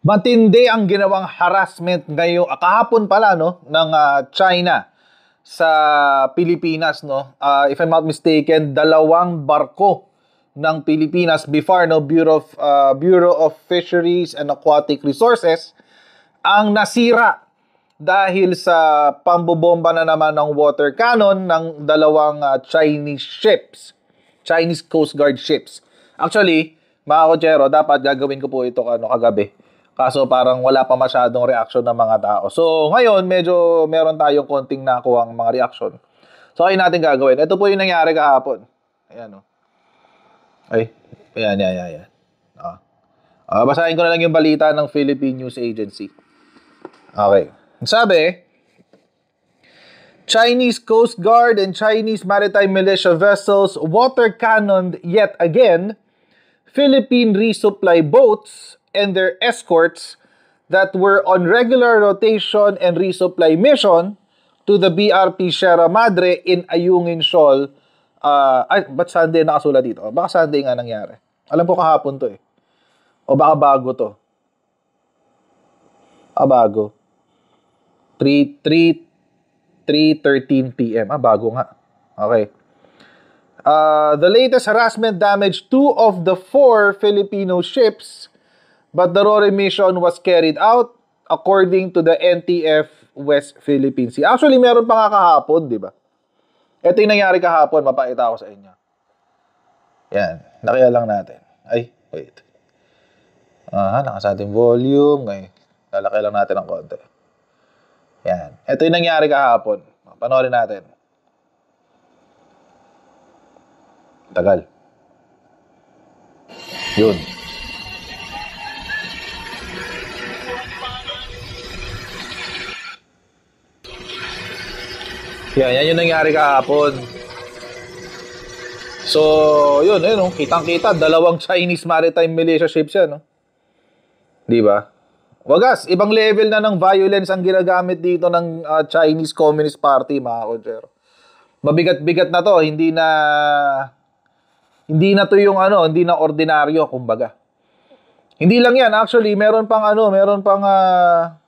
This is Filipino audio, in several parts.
Matindi ang ginawang harassment ngayon, kahapon pala no, ng China sa Pilipinas no. If I'm not mistaken, 2 barko ng Pilipinas, BIFAR no, Bureau of Fisheries and Aquatic Resources, ang nasira dahil sa pambobomba na naman ng water cannon ng 2 Chinese ships, Chinese Coast Guard ships. Actually, mga kotsero, dapat gagawin ko po ito kagabi. Kaso parang wala pa masyadong reaction ng mga tao. So ngayon, medyo meron tayong konting nakuha ang mga reaction. So ayun natin gagawin. Ito po yung nangyari kahapon. Ayan o. Ay, ayan. Basahin ko na lang yung balita ng Philippine News Agency. Okay. Sabi, Chinese Coast Guard and Chinese Maritime Militia vessels water cannoned yet again Philippine resupply boats and their escorts that were on regular rotation and resupply mission to the BRP Sierra Madre in Ayungin Shoal. Ba't Sunday nakasulat dito? Baka Sunday nga nangyari. Alam ko kahapon to eh. O baka bago to. Bago. 3:13 p.m. Bago nga. Okay. The latest harassment damaged 2 of the 4 Filipino ships, but the RORE mission was carried out according to the NTF West Philippine Sea. Actually, meron pa nga kahapon, di ba? Ito yung nangyari kahapon, mapakita ko sa inyo. Yan, nakiya lang natin. Ay, wait. Nakaset yung volume. Ay, lalaki lang natin ng konti. Yan. Ito yung nangyari kahapon. Panoorin natin. Tagal. Yun. Yan yung nangyari kahapon. So, yun, kitang-kita, 2 Chinese Maritime Militia ships yan, no? Di ba? Wagas, ibang level na ng violence ang ginagamit dito ng Chinese Communist Party, mga kotsero. Mabigat-bigat na to, hindi na to yung hindi na ordinaryo, kumbaga. Hindi lang yan, actually, meron pang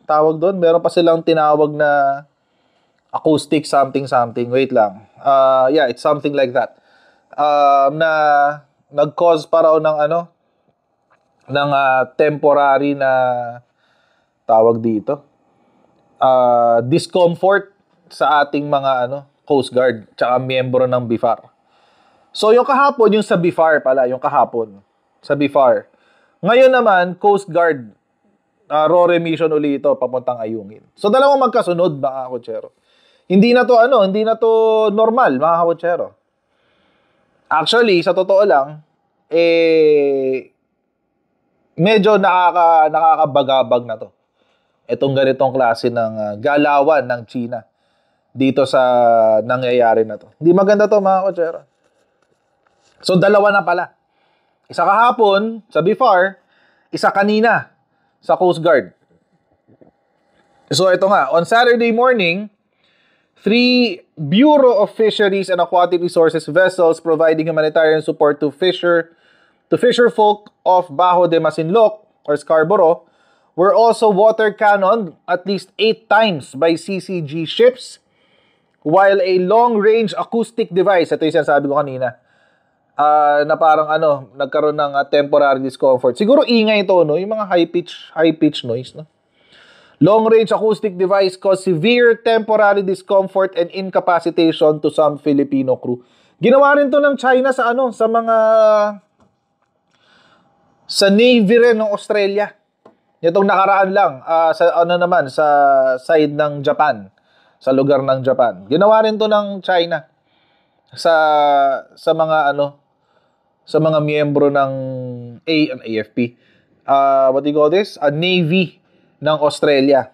tawag doon, meron pa silang tinawag na acoustic something. Wait lang. Yeah, it's something like that. Na nag-cause pa raw ng temporary na tawag dito. Discomfort sa ating mga Coast Guard tsaka miyembro ng BIFAR. So yung kahapon, yung sa BIFAR pala, yung kahapon sa BIFAR. Ngayon naman, Coast Guard RORE mission uli ito papuntang Ayungin. So dalawang magkasunod, mga kotsero. Hindi na to normal, mga kawotsero. Actually, sa totoo lang, medyo nakakabagabag na to. Itong ganitong klase ng galawan ng China dito sa nangyayari na to. Hindi maganda to, mga kotsero. So, 2 na pala. Isa kahapon sa BIFAR, isa kanina sa Coast Guard. So, ito nga. On Saturday morning, 3 Bureau of Fisheries and Aquatic Resources vessels providing humanitarian support to fisher folk of Bajo de Masinloc or Scarborough were also water cannoned at least 8 times by CCG ships, while a long-range acoustic device, ito yung sinasabi ko kanina, na parang nagkaroon ng temporary discomfort. Siguro ingay ito, no? Yung mga high pitch noise, no? Long-range acoustic device caused severe temporary discomfort and incapacitation to some Filipino crew. Ginawa rin to ng China sa sa Navy rin ng Australia. Itong nakaraan lang sa side ng Japan, sa lugar ng Japan. Ginawa rin to ng China sa mga miyembro ng AFP. What do you call this? A Navy ng Australia.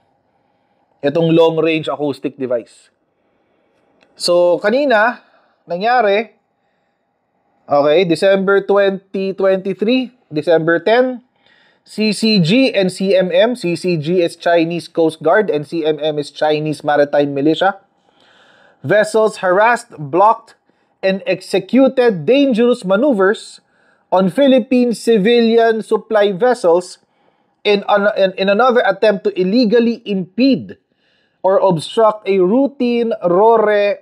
Itong long-range acoustic device. So, kanina, nangyari, okay, December 2023, December 10, CCG and CMM, CCG is Chinese Coast Guard and CMM is Chinese Maritime Militia, vessels harassed, blocked, and executed dangerous maneuvers on Philippine civilian supply vessels in another attempt to illegally impede or obstruct a routine RORE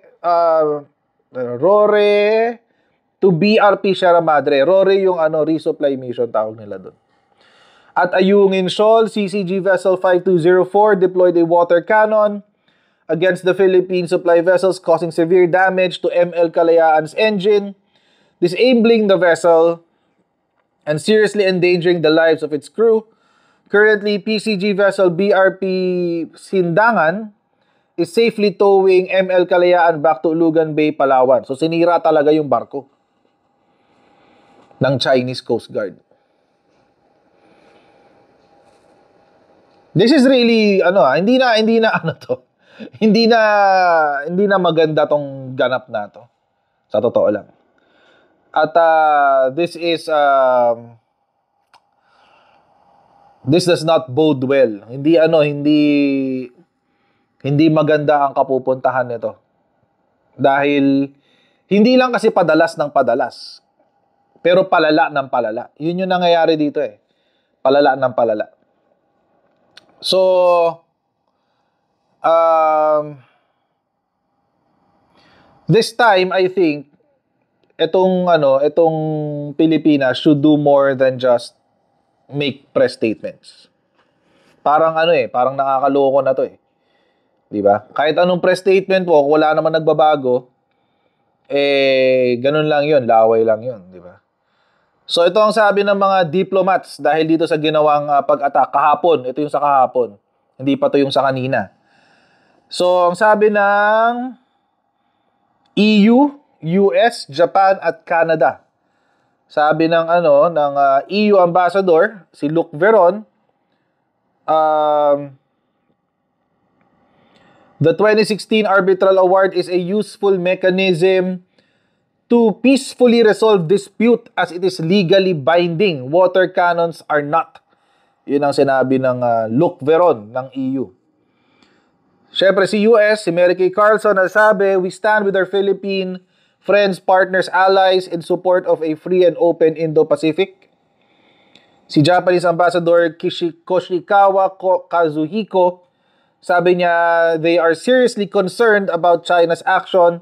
to BRP Sierra Madre. RORE yung resupply mission tawag nila doon. At Ayungin Shoal, CCG Vessel 5204 deployed a water cannon against the Philippine supply vessels, causing severe damage to ML Kalayaan's engine, disabling the vessel and seriously endangering the lives of its crew. Currently, PCG vessel BRP Sindangan is safely towing ML Kalayaan back to Ulugan Bay, Palawan. So, sinira talaga yung barko ng Chinese Coast Guard. This is really, hindi na maganda tong ganap na to. Sa totoo lang. At this does not bode well. Hindi maganda ang kapupuntahan nito. Dahil hindi lang kasi padalas ng padalas. Pero palala ng palala. Yun yung nangyayari dito eh. Palala ng palala. So, this time, I think, itong Pilipinas should do more than just make press statements. Parang parang nakakaloko na to eh. 'Di ba? Kahit anong press statement mo, wala naman nagbabago, ganun lang 'yun, laway lang 'yun, 'di ba? So ito ang sabi ng mga diplomats dahil dito sa ginawang pag-attack kahapon. Ito yung sa kahapon. Hindi pa to yung sa kanina. So ang sabi ng EU, US, Japan at Canada. Sabi ng EU ambassador si Luc Veron, the 2016 Arbitral Award is a useful mechanism to peacefully resolve dispute as it is legally binding. Water cannons are not. Yun ang sinabi ng Luc Veron ng EU. Siyempre si US, si Mary Kay Carlson, sabi, we stand with our Philippine friends, partners, allies in support of a free and open Indo-Pacific. Si Japanese Ambassador Koshikawa Kazuhiko, sabi niya, they are seriously concerned about China's action,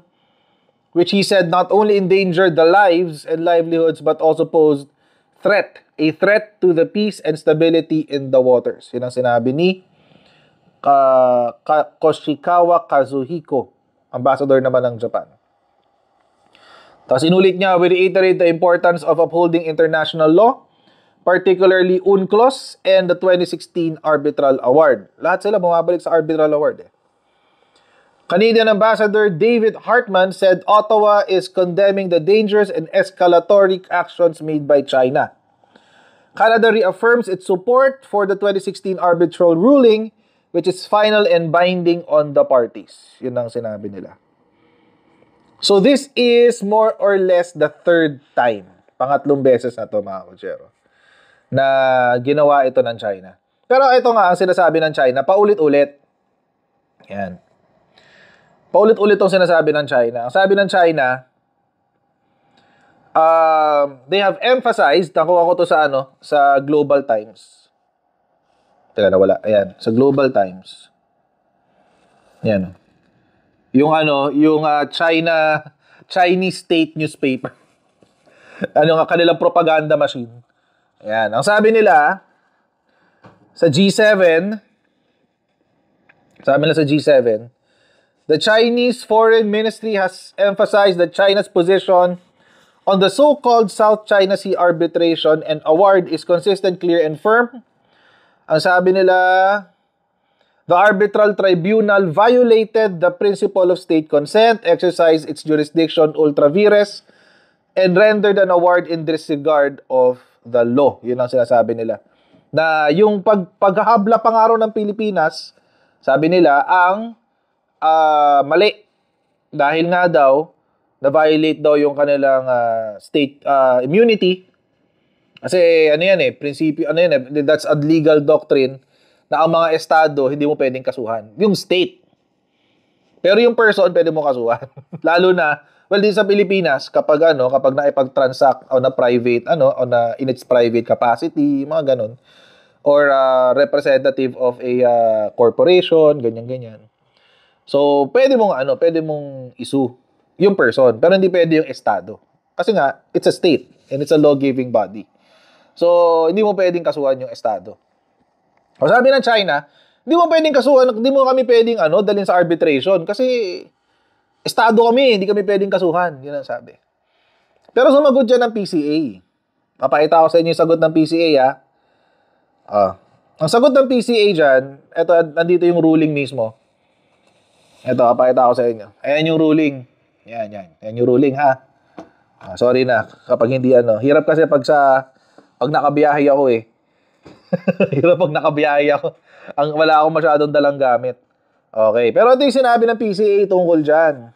which he said not only endangered the lives and livelihoods but also posed a threat to the peace and stability in the waters. Yun ang sinabi ni Koshikawa Kazuhiko, ambassador naman ng Japan. Tapos inulit niya, we reiterate the importance of upholding international law, particularly UNCLOS and the 2016 Arbitral Award. Lahat sila bumabalik sa Arbitral Award eh. Canadian Ambassador David Hartman said Ottawa is condemning the dangerous and escalatory actions made by China. Canada reaffirms its support for the 2016 arbitral ruling, which is final and binding on the parties. Yun ang sinabi nila. So this is more or less the third time, pangatlong beses na to mga kutsero, na ginawa ito ng China. Pero ito nga ang sinasabi ng China, paulit-ulit. Yan. Paulit-ulit itong sinasabi ng China. Ang sabi ng China, they have emphasized, nakuha ko to sa Global Times. Teka, nawala. Ayan, sa Global Times. Ayan. Yung Chinese state newspaper. Kanilang propaganda machine. Ayan. Ang sabi nila, sa G7, the Chinese Foreign Ministry has emphasized that China's position on the so-called South China Sea arbitration and award is consistent, clear, and firm. Ang sabi nila, the arbitral tribunal violated the principle of state consent, exercised its jurisdiction ultra vires, and rendered an award in disregard of the law. Yun ang sinasabi nila. Na yung paghahabla pangaraw ng Pilipinas, sabi nila, ang mali. Dahil nga daw, na-violate daw yung kanilang state immunity. Kasi prinsipyo, that's a legal doctrine na ang mga estado, hindi mo pwedeng kasuhan. Yung state. Pero yung person, pwede mo kasuhan. Lalo na, din sa Pilipinas, kapag naipag-transact o na private, in its private capacity, mga ganon. or representative of a corporation, ganyan-ganyan. So, pwede mong isu yung person, pero hindi pwede yung estado. Kasi nga, it's a state and it's a law-giving body. So, hindi mo pwedeng kasuhan yung estado. O sabi ng China, hindi mo pwedeng kasuhan, hindi mo kami pwedeng dalhin sa arbitration kasi estado kami, hindi kami pwedeng kasuhan. Yun ang sabi. Pero sumagot dyan ng PCA. Papakita ko sa inyo yung sagot ng PCA, ang sagot ng PCA dyan, eto, nandito yung ruling mismo. Ito, papakita ko sa inyo. Ayan yung ruling. Yan. Ayan yung ruling, ha? Sorry na, kapag hindi Hirap kasi pag nakabiyahe ako eh. Hirap pag nakabiyahe ako. Wala akong masyadong dalang gamit. Okay, pero ito yung sinabi ng PCA tungkol dyan.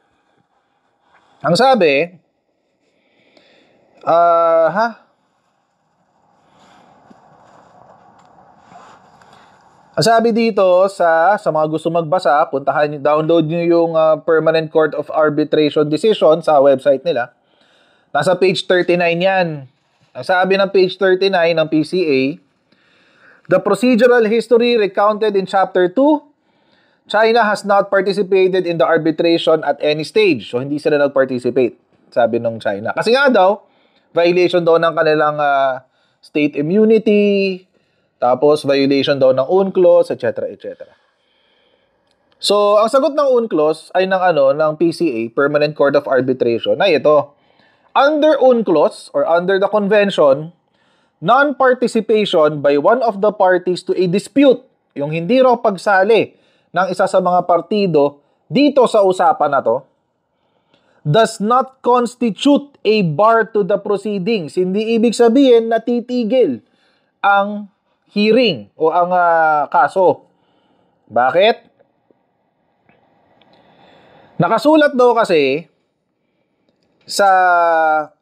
Ang sabi, ang sabi dito sa mga gusto magbasa, download nyo yung Permanent Court of Arbitration Decision sa website nila. Nasa page 39 yan. Ang sabi ng page 39 ng PCA, the procedural history recounted in Chapter 2, China has not participated in the arbitration at any stage. So, hindi sila nag-participate, sabi ng China. Kasi nga daw, violation daw ng kanilang state immunity, tapos violation daw ng UNCLOS, etc. etc. So, ang sagot ng UNCLOS ay ng PCA, Permanent Court of Arbitration, ay ito. Under UNCLOS or under the convention, non-participation by one of the parties to a dispute, yung hindi raw pagsali ng isa sa mga partido dito sa usapan na to, does not constitute a bar to the proceedings. Hindi ibig sabihin na titigil ang hearing o ang kaso. Bakit? Nakasulat daw kasi sa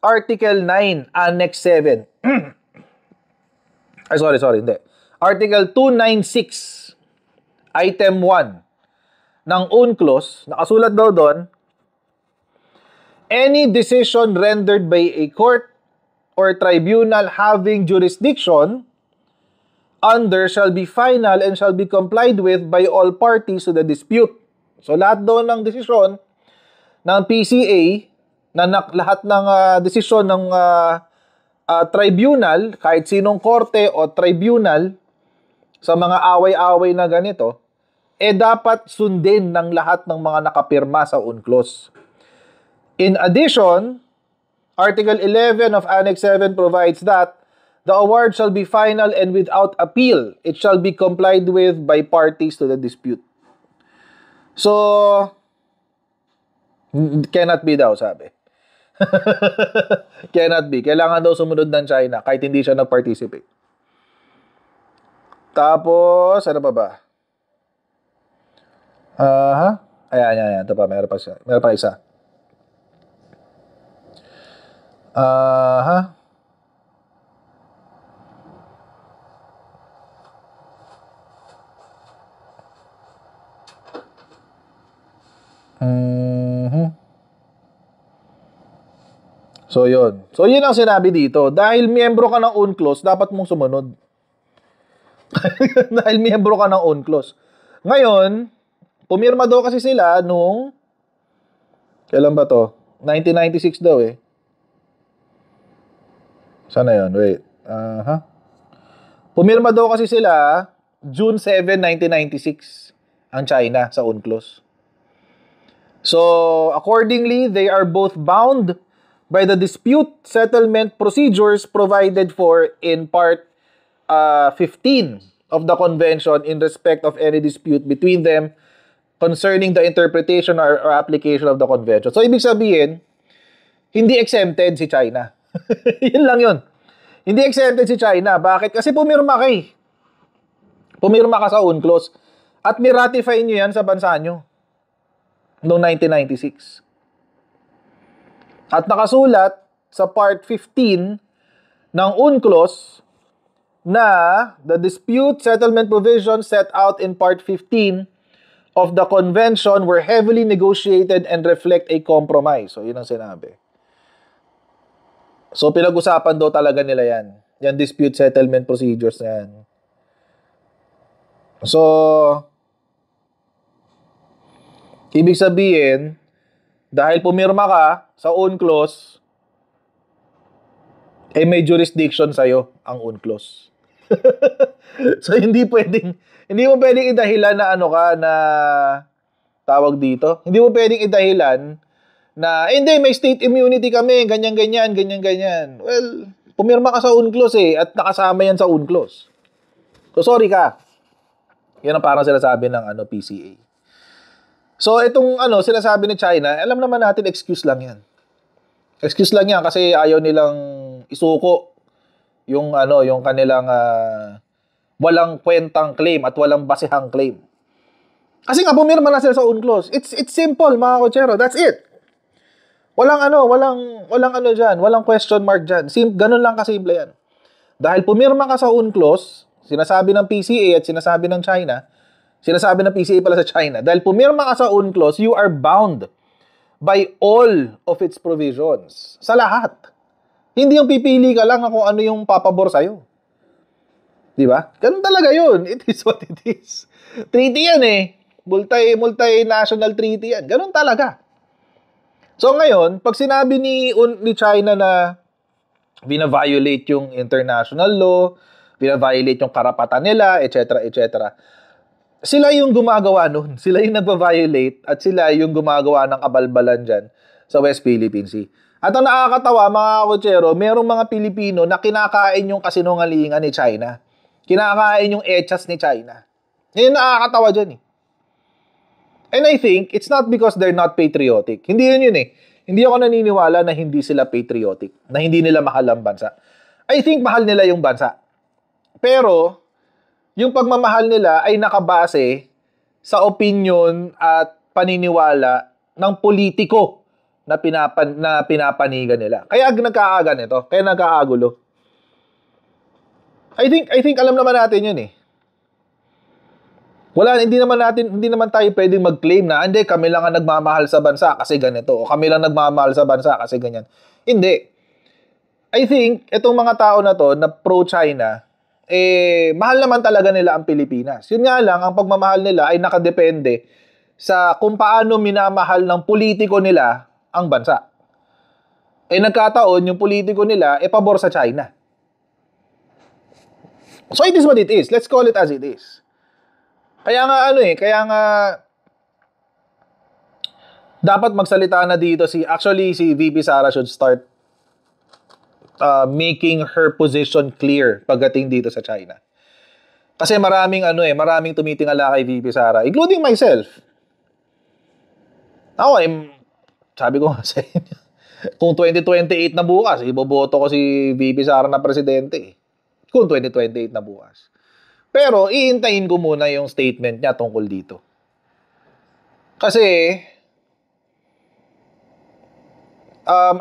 Article 9, Annex 7. Ay, sorry, hindi. Article 296, Item 1 ng UNCLOS, nakasulat daw doon, any decision rendered by a court or tribunal having jurisdiction under shall be final and shall be complied with by all parties to the dispute. So, lahat doon ng desisyon ng PCA, lahat ng desisyon ng tribunal, kahit sinong korte o tribunal, sa mga away-away na ganito, dapat sundin ng lahat ng mga nakapirma sa UNCLOS. In addition, Article 11 of Annex 7 provides that the award shall be final and without appeal. It shall be complied with by parties to the dispute. So, cannot be daw, sabi. Cannot be. Kailangan daw sumunod ng China kahit hindi siya nag-participate. Tapos, ano pa ba? Ayan. Ito pa, meron pa isa. So, yun. So, yun ang sinabi dito. Dahil miyembro ka ng UNCLOS, dapat mong sumunod. Dahil miyembro ka ng UNCLOS. Ngayon, pumirma daw kasi sila nung, kailan ba to? 1996 daw eh. Sana yun? Wait. Pumirma daw kasi sila June 7, 1996 ang China sa UNCLOS. So, accordingly, they are both bound by the dispute settlement procedures provided for in Part 15 of the Convention in respect of any dispute between them concerning the interpretation or application of the Convention. So, ibig sabihin, hindi exempted si China. Yun lang yun. Hindi exempted si China. Bakit? Kasi pumirma ka eh. Pumirma ka sa UNCLOS at niratify nyo yan sa bansa nyo noong 1996. At nakasulat sa Part 15 ng UNCLOS na the dispute settlement provisions set out in Part 15 of the Convention were heavily negotiated and reflect a compromise. So, yun ang sinabi. So, pinag-usapan daw talaga nila yan. Yan dispute settlement procedures na yan. So, ibig sabihin, dahil pumirma ka sa UNCLOS, may jurisdiction sa'yo ang UNCLOS. So, hindi mo pwedeng idahilan na ano ka, na tawag dito. Hindi mo pwedeng idahilan na, hindi, may state immunity kami, ganyan-ganyan, ganyan-ganyan. Well, pumirma ka sa UNCLOS at nakasama yan sa UNCLOS. So, sorry ka. Yan ang parang sinasabi ng PCA. So, itong sinasabi ni China, alam naman natin, excuse lang yan. Excuse lang yan kasi ayaw nilang isuko yung kanilang walang kwentang claim at walang basehang claim. Kasi nga pumirma na sila sa UNCLOS. It's simple, mga kotsero. That's it. Walang diyan, walang question mark diyan. Ganun lang kasimple yan. Dahil pumirma ka sa UNCLOS, sinasabi ng PCA at sinasabi ng China, sinasabi ng PCA pala sa China, dahil pumirma ka sa UNCLOS, you are bound by all of its provisions. Sa lahat. Hindi yung pipili ka lang kung ano yung papabor sa'yo. Di ba? Ganun talaga yun. It is what it is. Treaty yan multinational treaty yan. Ganun talaga. So ngayon, pag sinabi ni China na bina-violate yung international law, bina-violate yung karapatan nila, etc., etc., sila yung gumagawa nun. Sila yung nagpa-violate at sila yung gumagawa ng kabalbalan dyan sa West Philippine Sea. At ang nakakatawa, mga kotsero, merong mga Pilipino na kinakain yung kasinungalingan ni China. Kinakain yung echas ni China. Yan yung nakakatawa dyan And I think, it's not because they're not patriotic. Hindi yun Hindi ako naniniwala na hindi sila patriotic, na hindi nila mahal ang bansa. I think mahal nila yung bansa. Pero, yung pagmamahal nila ay nakabase sa opinion at paniniwala ng politiko na pinapanigan nila. Kaya nagkakaganito, kaya nagkakagulo. I think alam naman natin yun hindi naman tayo pwedeng mag-claim na hindi, kami lang ang nagmamahal sa bansa kasi ganito, o kami lang nagmamahal sa bansa kasi ganyan. Hindi. I think, itong mga tao na to, na pro-China, mahal naman talaga nila ang Pilipinas. Yun nga lang, ang pagmamahal nila ay nakadepende sa kung paano minamahal ng politiko nila ang bansa. Nagkataon, yung politiko nila, pabor sa China. So, it is what it is. Let's call it as it is. Kaya nga dapat magsalita na dito si VP Sara should start making her position clear pagdating dito sa China. Kasi maraming tumitingala kay VP Sara, including myself. Ako, sabi ko nga sa inyo, kung 2028 na bukas, iboboto ko si VP Sara na presidente. Kung 2028 na bukas. Pero, iintayin ko muna yung statement niya tungkol dito. Kasi,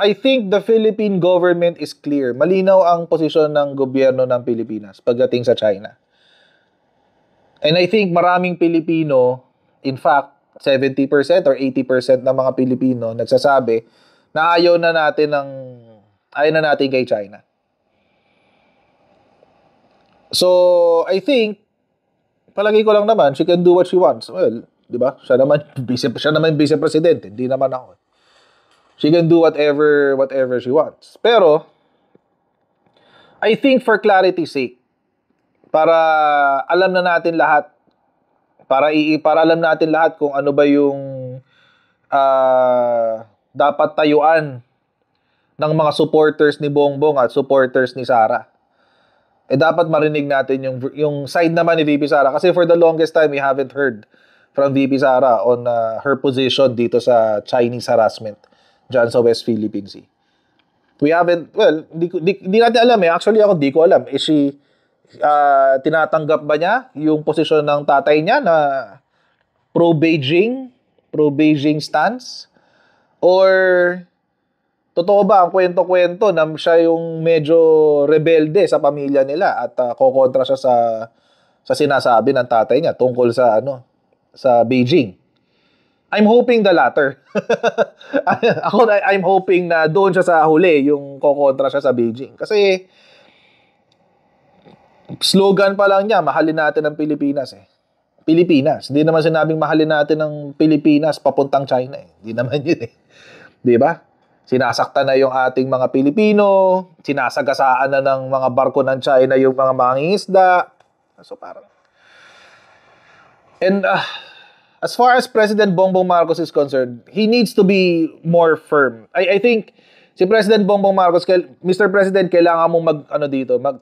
I think the Philippine government is clear. Malinaw ang posisyon ng gobyerno ng Pilipinas pagdating sa China. And I think maraming Pilipino, in fact, 70% or 80% ng mga Pilipino nagsasabi na ayaw na natin kay China. So, I think, palagi ko lang naman, she can do what she wants. Well, di ba? Siya naman vice president. Hindi naman ako. She can do whatever she wants. Pero, I think for clarity's sake, para alam na natin lahat, para alam natin lahat kung ano ba yung dapat tayuan ng mga supporters ni Bongbong at supporters ni Sara. Dapat marinig natin yung side naman ni VP Sara. Kasi for the longest time, we haven't heard from VP Sara on her position dito sa Chinese harassment dyan sa West Philippine Sea. We haven't, well, hindi natin alam Actually, ako di ko alam. Is she, tinatanggap ba niya yung posisyon ng tatay niya na pro-Beijing stance? Or totoo ba ang kwento-kwento na siya yung medyo rebelde sa pamilya nila at kokontra siya sa sinasabi ng tatay niya tungkol sa sa Beijing? I'm hoping the latter. I'm hoping na doon siya sa huli yung kokontra siya sa Beijing. Kasi slogan pa lang niya, mahalin natin ang Pilipinas Pilipinas. Hindi naman sinabing mahalin natin ng Pilipinas papuntang China eh. Hindi naman yun eh. Di ba? Sinasaktan na yung ating mga Pilipino, sinasagasaan na ng mga barko ng China yung mga mangingisda. So parang... And as far as President Bongbong Marcos is concerned, he needs to be more firm. I think si President Bongbong Marcos, Mr. President, kailangan mong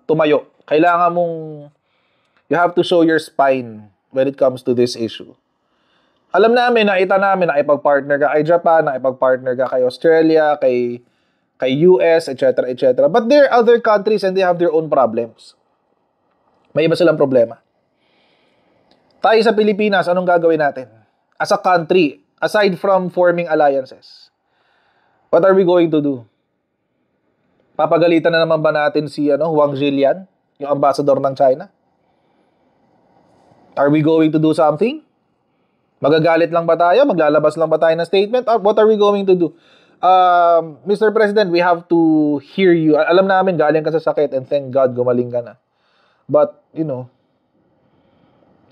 tumayo. Kailangan mong, you have to show your spine when it comes to this issue. Alam namin, nakita namin, nakipag-partner ka kay Japan, nakipag-partner ka kay Australia, kay US, etc., etc. But there are other countries and they have their own problems. May iba silang problema. Tayo sa Pilipinas, anong gagawin natin? As a country, aside from forming alliances, what are we going to do? Papagalitan na naman ba natin si Wang Zhilian, yung ambassador ng China? Are we going to do something? Magagalit lang ba tayo? Maglalabas lang ba tayo ng statement? Or what are we going to do? Mr. President, we have to hear you. Alam namin, galing ka sa sakit and thank God, gumaling ka na. But,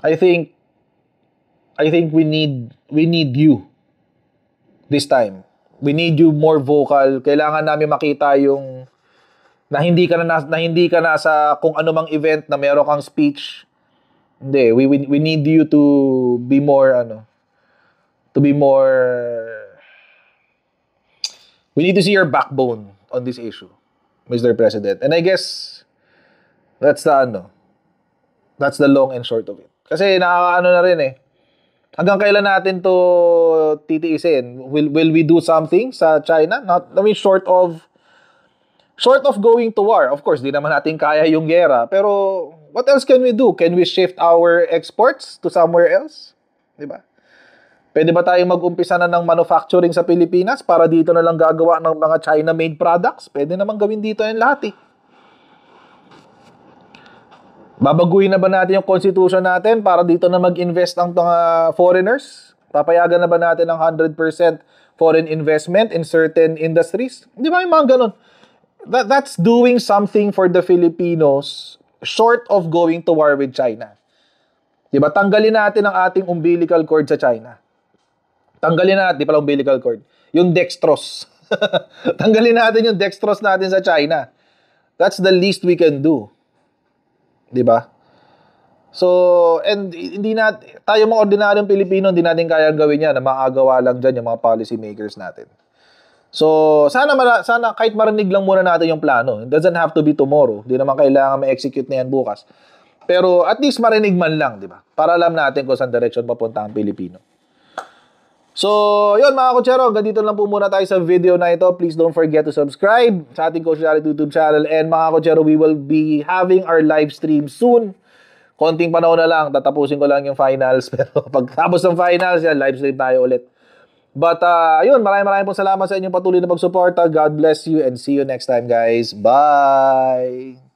I think we need you this time. We need you more vocal. Kailangan namin makita yung na hindi ka na sa kung anumang event na meron kang speech. Hindi, we need you to be more we need to see your backbone on this issue, Mr. President. And I guess that's the long and short of it. Kasi nakakaano na rin eh. Hanggang kailan natin to titiisin? Will we do something sa China? Short of going to war. Of course, di naman natin kaya yung gera. Pero what else can we do? Can we shift our exports to somewhere else? Di ba? Pwede ba tayong mag-umpisa na ng manufacturing sa Pilipinas para dito na lang gagawa ng mga China-made products? Pwede naman gawin dito yung lahat eh. Babaguhin na ba natin yung constitution natin para dito na mag-invest ang mga foreigners? Papayagan na ba natin ang 100% foreign investment in certain industries? Di ba yung mga ganun? That's doing something for the Filipinos short of going to war with China. Di ba? Tanggalin natin ang ating umbilical cord sa China. Tanggalin natin, di pala umbilical cord, yung dextrose. Tanggalin natin yung dextrose natin sa China. That's the least we can do. Diba? So, and tayo mga ordinaryong Pilipino, hindi natin kayang gawin yan na makagawa lang dyan yung mga policy makers natin. So, sana kahit marinig lang muna natin yung plano. It doesn't have to be tomorrow. Hindi naman kailangan ma-execute na yan bukas. Pero at least marinig man lang, di ba? Para alam natin kung saan direction papunta ang Pilipino. So, yun mga kutsero, hanggang dito lang po muna tayo sa video na ito. Please don't forget to subscribe sa ating Coach Jared YouTube channel. And mga kutsero, we will be having our live stream soon. Konting panahon na lang, tatapusin ko lang yung finals. Pero pagtapos ng finals, yan, live stream tayo ulit. But, ayun, maraming pong salamat sa inyong patuloy na pagsuporta. God bless you and see you next time, guys. Bye!